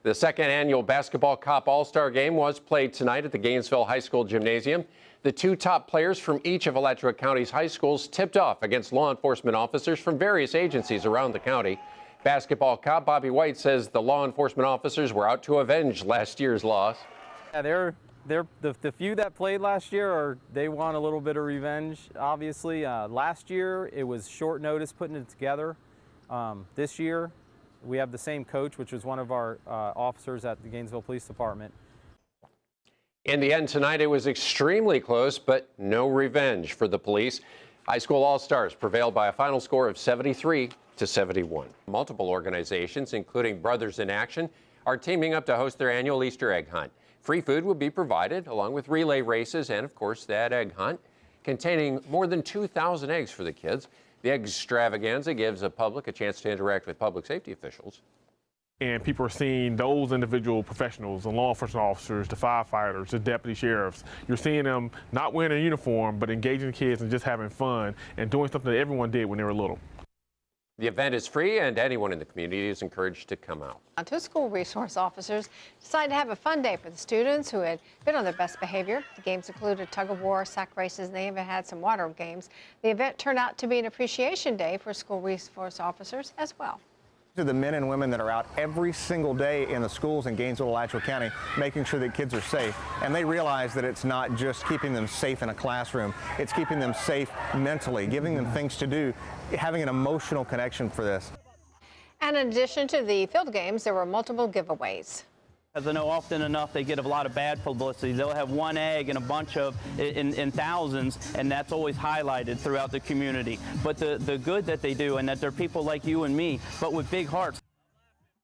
The second annual Basketball Cop All-Star Game was played tonight at the Gainesville High School Gymnasium. The two top players from each of Alachua County's high schools tipped off against law enforcement officers from various agencies around the county. Basketball Cop Bobby White says the law enforcement officers were out to avenge last year's loss. Yeah, the few that played last year, they want a little bit of revenge, obviously. Last year, it was short notice putting it together. This year, we have the same coach, which was one of our officers at the Gainesville Police Department. In the end tonight, it was extremely close, but no revenge for the police. High school All-Stars prevailed by a final score of 73-71. Multiple organizations, including Brothers in Action, are teaming up to host their annual Easter egg hunt. Free food will be provided, along with relay races and, of course, that egg hunt, containing more than 2,000 eggs for the kids. The egg extravaganza gives the public a chance to interact with public safety officials. And people are seeing those individual professionals, the law enforcement officers, the firefighters, the deputy sheriffs. You're seeing them not wearing a uniform, but engaging kids and just having fun and doing something that everyone did when they were little. The event is free, and anyone in the community is encouraged to come out. Two school resource officers decided to have a fun day for the students who had been on their best behavior. The games included tug-of-war, sack races, and they even had some water games. The event turned out to be an appreciation day for school resource officers as well. To the men and women that are out every single day in the schools in Gainesville, Alachua County, making sure that kids are safe. And they realize that it's not just keeping them safe in a classroom, it's keeping them safe mentally, giving them things to do, having an emotional connection for this. And in addition to the field games, there were multiple giveaways. As I know, often enough, they get a lot of bad publicity. They'll have one egg and a bunch of, in thousands, and that's always highlighted throughout the community. But the good that they do, and that they're people like you and me, but with big hearts.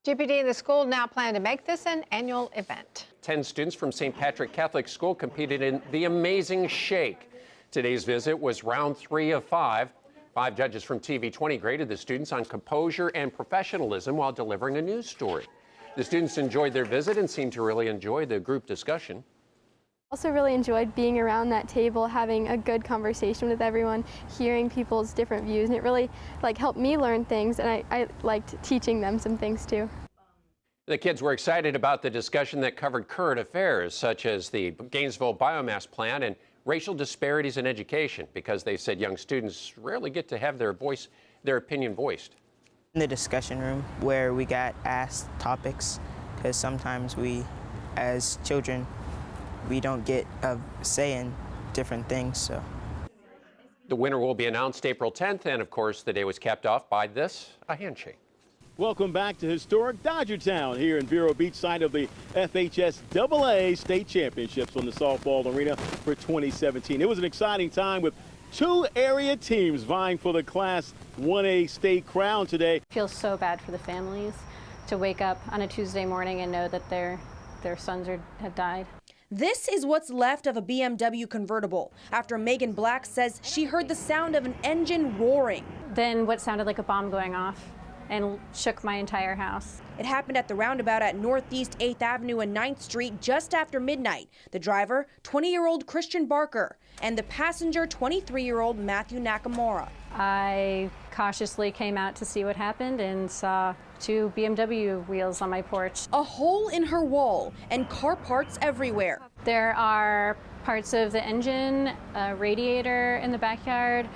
GPD and the school now plan to make this an annual event. 10 students from St. Patrick Catholic School competed in the Amazing Shake. Today's visit was round 3 of 5. 5 judges from TV20 graded the students on composure and professionalism while delivering a news story. The students enjoyed their visit and seemed to really enjoy the group discussion. Also really enjoyed being around that table, having a good conversation with everyone, hearing people's different views, and it really helped me learn things, and I liked teaching them some things too. The kids were excited about the discussion that covered current affairs such as the Gainesville biomass plant and racial disparities in education, because they said young students rarely get to have their opinion voiced. In the discussion room where we got asked topics, because sometimes we, as children, we don't get a say in different things. So the winner will be announced April 10th, and of course the day was capped off by this, a handshake. Welcome back to historic Dodgertown here in Vero Beach, site of the FHSAA State Championships on the softball arena for 2017. It was an exciting time with 2 area teams vying for the Class 1A state crown today. It feels so bad for the families to wake up on a Tuesday morning and know that their sons had died. This is what's left of a BMW convertible after Megan Black says she heard the sound of an engine roaring. Then what sounded like a bomb going off and shook my entire house. It happened at the roundabout at Northeast 8th Avenue and 9th Street just after midnight. The driver, 20-year-old Christian Barker, and the passenger, 23-year-old Matthew Nakamura. I cautiously came out to see what happened and saw 2 BMW wheels on my porch. A hole in her wall and car parts everywhere. There are parts of the engine, a radiator in the backyard.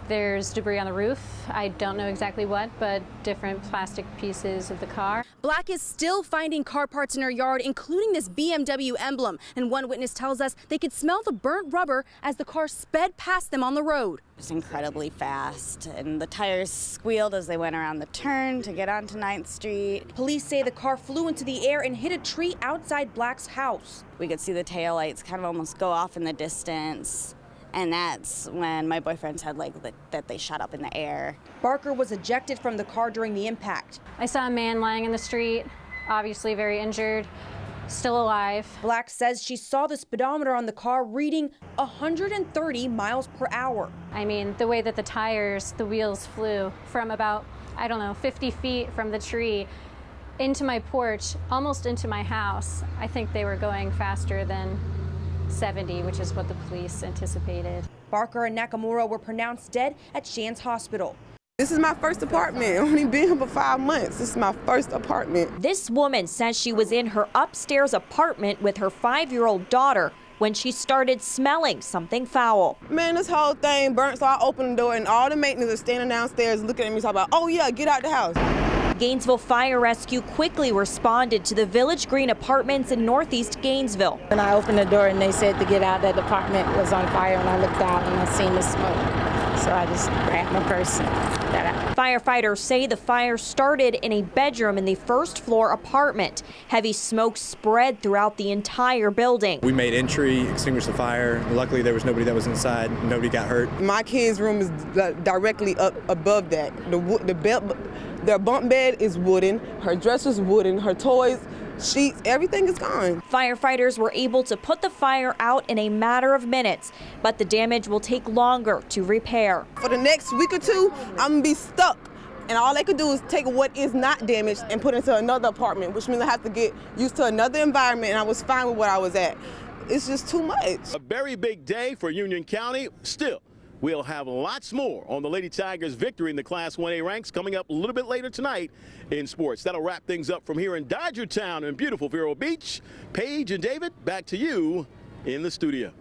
There's debris on the roof. I don't know exactly what, but different plastic pieces of the car. Black is still finding car parts in her yard, including this BMW emblem. And one witness tells us they could smell the burnt rubber as the car sped past them on the road. It was incredibly fast, and the tires squealed as they went around the turn to get onto 9th Street. Police say the car flew into the air and hit a tree outside Black's house. We could see the taillights kind of almost go off in the distance. And that's when my boyfriend said that they shot up in the air. Barker was ejected from the car during the impact. I saw a man lying in the street, obviously very injured, still alive. Black says she saw the speedometer on the car reading 130 miles per hour. I mean, the way that the wheels flew from about, 50 feet from the tree into my porch, almost into my house. I think they were going faster than 70, which is what the police anticipated. Barker and Nakamura were pronounced dead at Shands Hospital. This is my first apartment. I've only been here for 5 months. This is my first apartment. This woman says she was in her upstairs apartment with her 5-year-old daughter when she started smelling something foul. Man, this whole thing burnt, so I opened the door and all the maintenance are standing downstairs looking at me talking about, oh yeah, get out the house. Gainesville Fire Rescue quickly responded to the Village Green Apartments in Northeast Gainesville. When I opened the door and they said to get out, that the apartment was on fire, and I looked out and I seen the smoke. So I just grabbed my purse and got out. Firefighters say the fire started in a bedroom in the first floor apartment. Heavy smoke spread throughout the entire building. We made entry, extinguished the fire. Luckily, there was nobody that was inside. Nobody got hurt. My kid's room is directly up above that. Their bunk bed is wooden, her dresser's wooden, her toys, sheets, everything is gone. Firefighters were able to put the fire out in a matter of minutes, but the damage will take longer to repair. For the next week or two, I'm gonna be stuck. And all they could do is take what is not damaged and put it into another apartment, which means I have to get used to another environment, and I was fine with what I was at. It's just too much. A very big day for Union County. Still, we'll have lots more on the Lady Tigers' victory in the Class 1A ranks coming up a little bit later tonight in sports. That'll wrap things up from here in Dodgertown in beautiful Vero Beach. Paige and David, back to you in the studio.